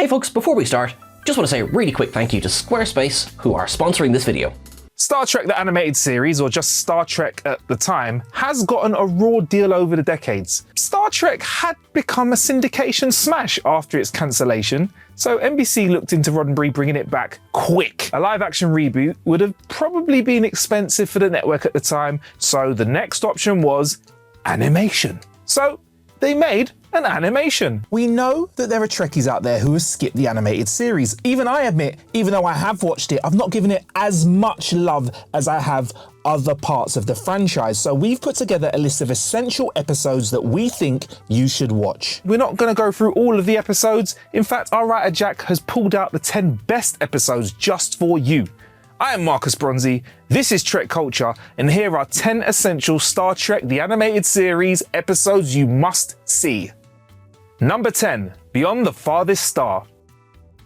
Hey folks, before we start, just want to say a really quick thank you to Squarespace, who are sponsoring this video. Star Trek the animated series, or just Star Trek at the time, has gotten a raw deal over the decades. Star Trek had become a syndication smash after its cancellation, so NBC looked into Roddenberry bringing it back quick. A live-action reboot would have probably been expensive for the network at the time, so the next option was animation. So they made an animation. We know that there are Trekkies out there who have skipped the animated series. Even I admit, even though I have watched it, I've not given it as much love as I have other parts of the franchise. So we've put together a list of essential episodes that we think you should watch. We're not going to go through all of the episodes. In fact, our writer Jack has pulled out the 10 best episodes just for you. I am Marcus Bronzy, this is TrekCulture, and here are 10 essential Star Trek the Animated Series episodes you must see. Number 10, Beyond the Farthest Star.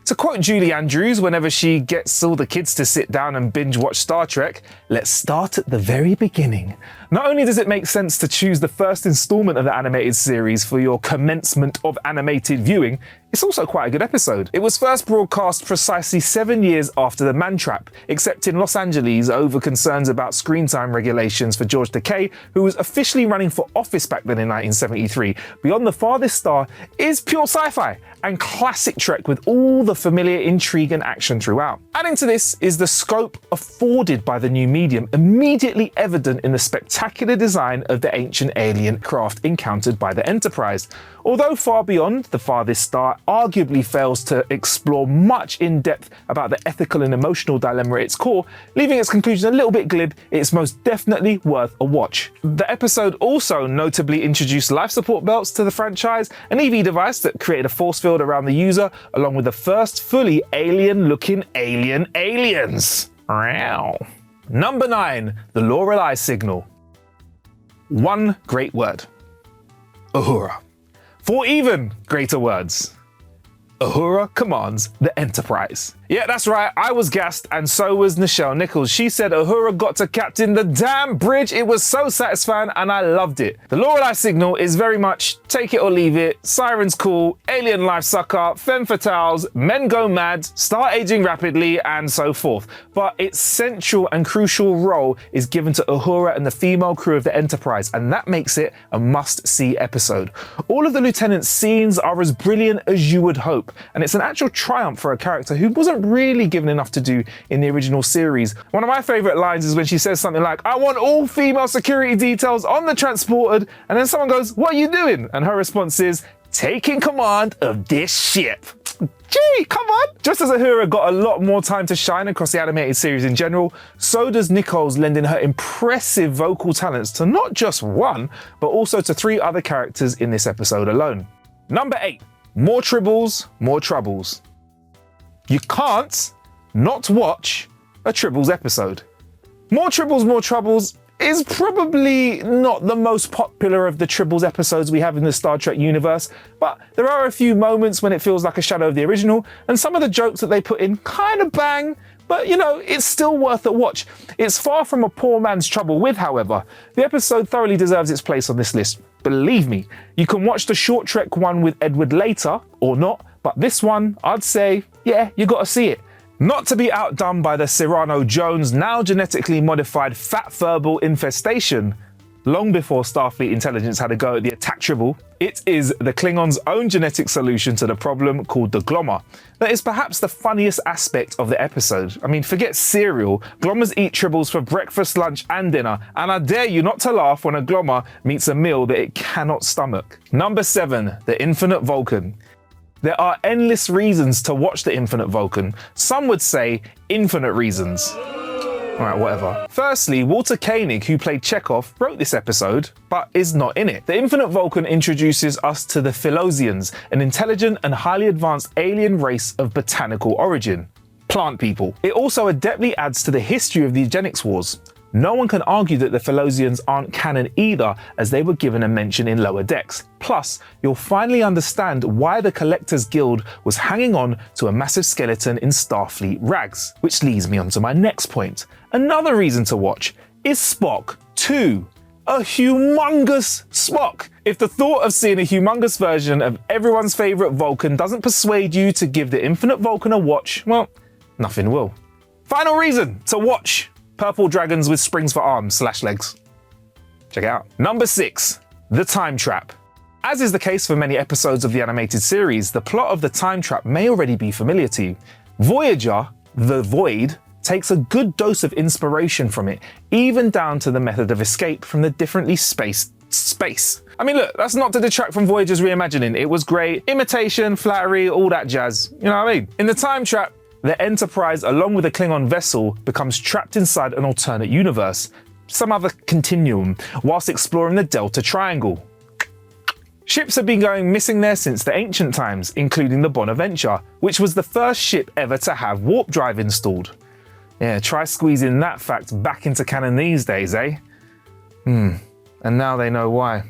To quote Julie Andrews whenever she gets all the kids to sit down and binge watch Star Trek, let's start at the very beginning. Not only does it make sense to choose the first installment of the animated series for your commencement of animated viewing, it's also quite a good episode. It was first broadcast precisely 7 years after The Man Trap, except in Los Angeles over concerns about screen time regulations for George Takei, who was officially running for office back then in 1973. Beyond the Farthest Star is pure sci-fi and classic Trek with all the familiar intrigue and action throughout. Adding to this is the scope afforded by the new medium, immediately evident in the spectacular design of the ancient alien craft encountered by the Enterprise. Although Far Beyond the Farthest Star arguably fails to explore much in depth about the ethical and emotional dilemma at its core, leaving its conclusion a little bit glib, it's most definitely worth a watch. The episode also notably introduced life support belts to the franchise, an EV device that created a force field around the user, along with the first fully alien-looking aliens. Wow. Number 9, the LORELEI signal. One great word. Uhura. For even greater words, Uhura commands the Enterprise. Yeah, that's right, I was gassed and so was Nichelle Nichols. She said Uhura got to captain the damn bridge. It was so satisfying and I loved it. The LORELEI signal is very much take it or leave it, sirens cool, alien life sucker, femme fatales, men go mad, start aging rapidly and so forth. But its central and crucial role is given to Uhura and the female crew of the Enterprise, and that makes it a must-see episode. All of the lieutenant's scenes are as brilliant as you would hope, and it's an actual triumph for a character who wasn't really given enough to do in the original series. One of my favorite lines is when she says something like, "I want all female security details on the transported," and then someone goes, "What are you doing?" And her response is, "Taking command of this ship." Gee, come on! Just as Uhura got a lot more time to shine across the animated series in general, so does Nichols, lending her impressive vocal talents to not just one, but also to 3 other characters in this episode alone. Number 8, more tribbles, more troubles. You can't not watch a Tribbles episode. More Tribbles, More Troubles is probably not the most popular of the Tribbles episodes we have in the Star Trek universe, but there are a few moments when it feels like a shadow of the original, and some of the jokes that they put in kind of bang, but you know, it's still worth a watch. It's far from a poor man's trouble with, however. The episode thoroughly deserves its place on this list. Believe me, you can watch the short Trek one with Edward later, or not, but this one, I'd say, yeah, you gotta see it. Not to be outdone by the Cyrano Jones, now genetically modified fat furball infestation. Long before Starfleet intelligence had a go at the attack tribble, it is the Klingons' own genetic solution to the problem called the Glommer. That is perhaps the funniest aspect of the episode. I mean, forget cereal. Glommers eat tribbles for breakfast, lunch, and dinner, and I dare you not to laugh when a Glommer meets a meal that it cannot stomach. Number 7, the Infinite Vulcan. There are endless reasons to watch the Infinite Vulcan. Some would say infinite reasons. Alright, whatever. Firstly, Walter Koenig, who played Chekhov, wrote this episode, but is not in it. The Infinite Vulcan introduces us to the Philosians, an intelligent and highly advanced alien race of botanical origin. Plant people. It also adeptly adds to the history of the eugenics wars. No one can argue that the Philosians aren't canon either, as they were given a mention in Lower Decks. Plus, you'll finally understand why the Collectors Guild was hanging on to a massive skeleton in Starfleet rags. Which leads me on to my next point. Another reason to watch is Spock 2. a humongous Spock. If the thought of seeing a humongous version of everyone's favourite Vulcan doesn't persuade you to give the Infinite Vulcan a watch, well, nothing will. Final reason to watch Purple Dragons with Springs for Arms / Legs. Check it out. Number 6, The Time Trap. As is the case for many episodes of the animated series, the plot of The Time Trap may already be familiar to you. Voyager, the Void, takes a good dose of inspiration from it, even down to the method of escape from the differently spaced space. I mean, look, that's not to detract from Voyager's reimagining. It was great. Imitation, flattery, all that jazz. You know what I mean? In The Time Trap, the Enterprise, along with a Klingon vessel, becomes trapped inside an alternate universe, some other continuum, whilst exploring the Delta Triangle. Ships have been going missing there since the ancient times, including the Bonaventure, which was the first ship ever to have warp drive installed. Yeah, try squeezing that fact back into canon these days, eh? And now they know why.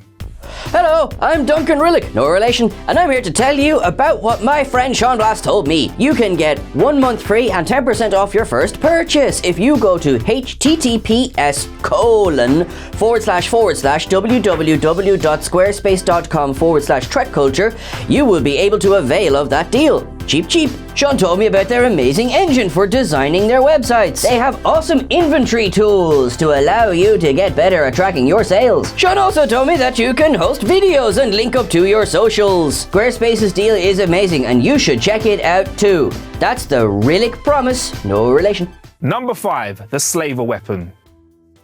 Hello, I'm Duncan Rillick, no relation, and I'm here to tell you about what my friend Sean Glass told me. You can get 1 month free and 10% off your first purchase if you go to https://www.squarespace.com/TrekCulture. You will be able to avail of that deal. Cheap. Sean told me about their amazing engine for designing their websites. They have awesome inventory tools to allow you to get better at tracking your sales. Sean also told me that you can host videos and link up to your socials. Squarespace's deal is amazing and you should check it out too. That's the Rillick promise, no relation. Number 5, the Slaver Weapon.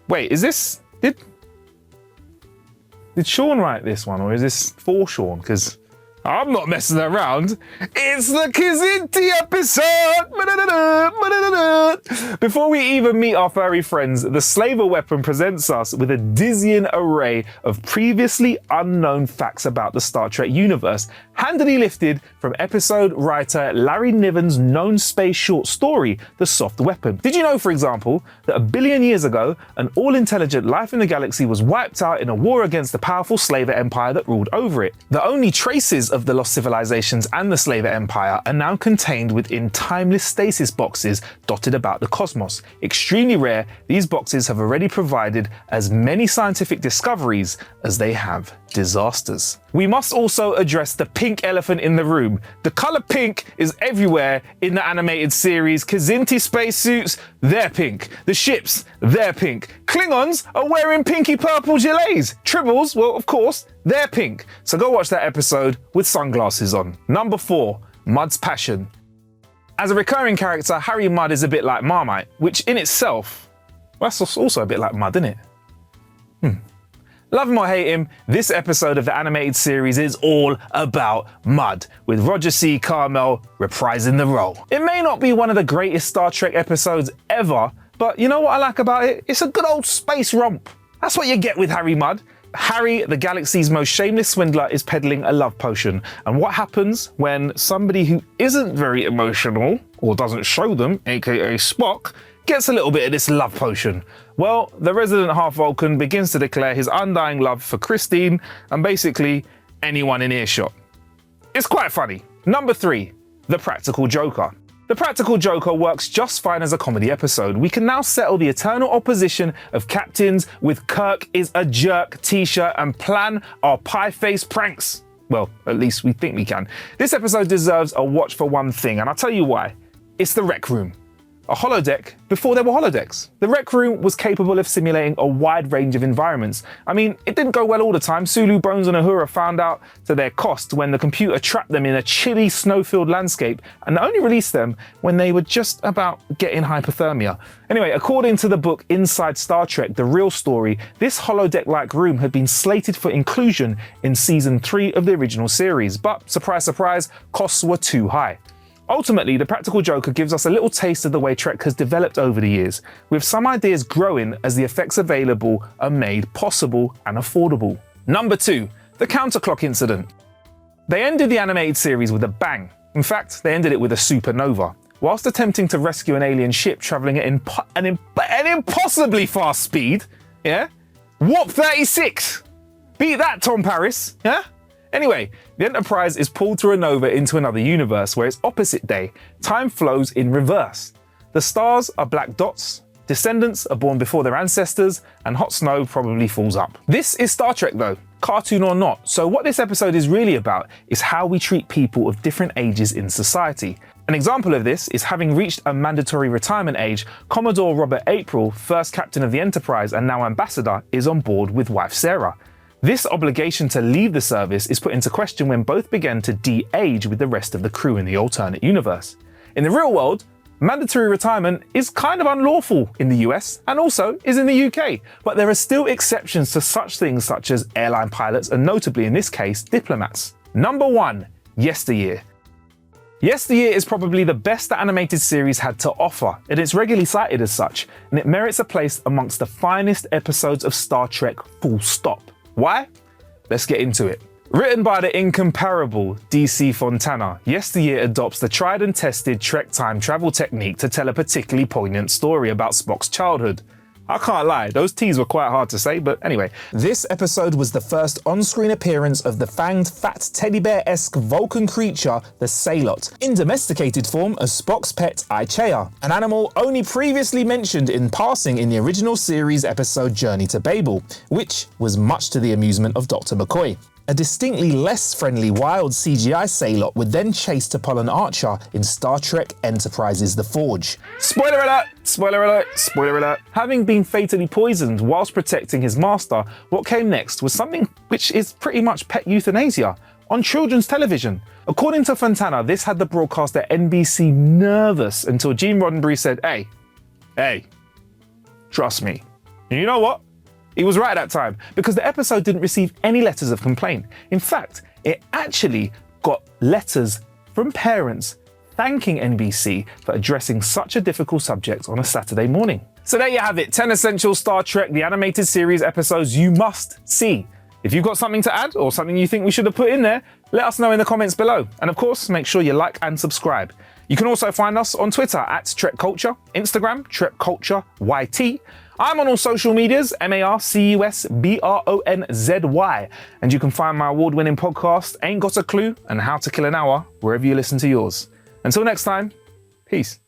Wait, is this... Did Sean write this one, or is this for Sean? Because I'm not messing around. It's the Kzinti episode! Before we even meet our furry friends, the Slaver Weapon presents us with a dizzying array of previously unknown facts about the Star Trek universe, handily lifted from episode writer Larry Niven's known space short story, The Soft Weapon. Did you know, for example, that 1 billion years ago, an all-intelligent life in the galaxy was wiped out in a war against the powerful Slaver Empire that ruled over it? The only traces of the lost civilizations and the Slaver Empire are now contained within timeless stasis boxes dotted about the cosmos. Extremely rare, these boxes have already provided as many scientific discoveries as they have disasters. We must also address the pink elephant in the room. The color pink is everywhere in the animated series. Kzinti spacesuits, they're pink. The ships, they're pink. Klingons are wearing pinky purple gilets. Tribbles, well, of course, they're pink. So go watch that episode with sunglasses on. Number 4, Mudd's Passion. As a recurring character, Harry Mudd is a bit like Marmite, which in itself, well, that's also a bit like Mudd, isn't it? Love him or hate him, this episode of the animated series is all about Mudd, with Roger C. Carmel reprising the role. It may not be one of the greatest Star Trek episodes ever, but you know what I like about it? It's a good old space romp. That's what you get with Harry Mudd. Harry, the galaxy's most shameless swindler, is peddling a love potion. And what happens when somebody who isn't very emotional, or doesn't show them, aka Spock, gets a little bit of this love potion? Well, the resident half-Vulcan begins to declare his undying love for Christine and basically anyone in earshot. It's quite funny. Number 3, The Practical Joker. The Practical Joker works just fine as a comedy episode. We can now settle the eternal opposition of captains with Kirk is a jerk t-shirt and plan our pie-face pranks. Well, at least we think we can. This episode deserves a watch for one thing, and I'll tell you why. It's the Rec Room. A holodeck before there were holodecks. The Rec Room was capable of simulating a wide range of environments. I mean, it didn't go well all the time. Sulu, Bones and Uhura found out to their cost when the computer trapped them in a chilly, snow-filled landscape and only released them when they were just about getting hypothermia. Anyway, according to the book Inside Star Trek, The Real Story, this holodeck-like room had been slated for inclusion in season 3 of the original series, but surprise, surprise, costs were too high. Ultimately, The Practical Joker gives us a little taste of the way Trek has developed over the years, with some ideas growing as the effects available are made possible and affordable. Number 2, the counterclock incident. They ended the animated series with a bang. In fact, they ended it with a supernova. Whilst attempting to rescue an alien ship travelling at an impossibly fast speed, yeah? Warp 36! Beat that, Tom Paris, yeah? Anyway, the Enterprise is pulled through a nova into another universe where it's opposite day. Time flows in reverse. The stars are black dots, descendants are born before their ancestors, and hot snow probably falls up. This is Star Trek though, cartoon or not, so what this episode is really about is how we treat people of different ages in society. An example of this is having reached a mandatory retirement age, Commodore Robert April, first captain of the Enterprise and now ambassador, is on board with wife Sarah. This obligation to leave the service is put into question when both began to de-age with the rest of the crew in the alternate universe. In the real world, mandatory retirement is kind of unlawful in the US and also is in the UK, but there are still exceptions to such things such as airline pilots and notably in this case, diplomats. Number 1, Yesteryear. Yesteryear is probably the best the animated series had to offer, and it's regularly cited as such, and it merits a place amongst the finest episodes of Star Trek full stop. Why? Let's get into it. Written by the incomparable DC Fontana, Yesteryear adopts the tried and tested Trek time travel technique to tell a particularly poignant story about Spock's childhood. I can't lie, those T's were quite hard to say, but anyway. This episode was the first on-screen appearance of the fanged, fat, teddy bear-esque Vulcan creature, the Sailot, in domesticated form as Spock's pet Ichea, an animal only previously mentioned in passing in the original series episode Journey to Babel, which was much to the amusement of Dr. McCoy. A distinctly less friendly wild CGI Sailot would then chase T'Polon Archer in Star Trek Enterprise's The Forge. Spoiler alert! Spoiler alert! Spoiler alert! Having been fatally poisoned whilst protecting his master, what came next was something which is pretty much pet euthanasia on children's television. According to Fontana, this had the broadcaster NBC nervous until Gene Roddenberry said, hey, trust me. And you know what? He was right at that time, because the episode didn't receive any letters of complaint. In fact, it actually got letters from parents thanking NBC for addressing such a difficult subject on a Saturday morning. So there you have it, 10 essential Star Trek, the animated series episodes you must see. If you've got something to add or something you think we should have put in there, let us know in the comments below. And of course, make sure you like and subscribe. You can also find us on Twitter at TrekCulture, Instagram, TrekCultureYT. I'm on all social medias, MarcusBronzy, and you can find my award-winning podcast, Ain't Got a Clue, and How to Kill an Hour, wherever you listen to yours. Until next time, peace.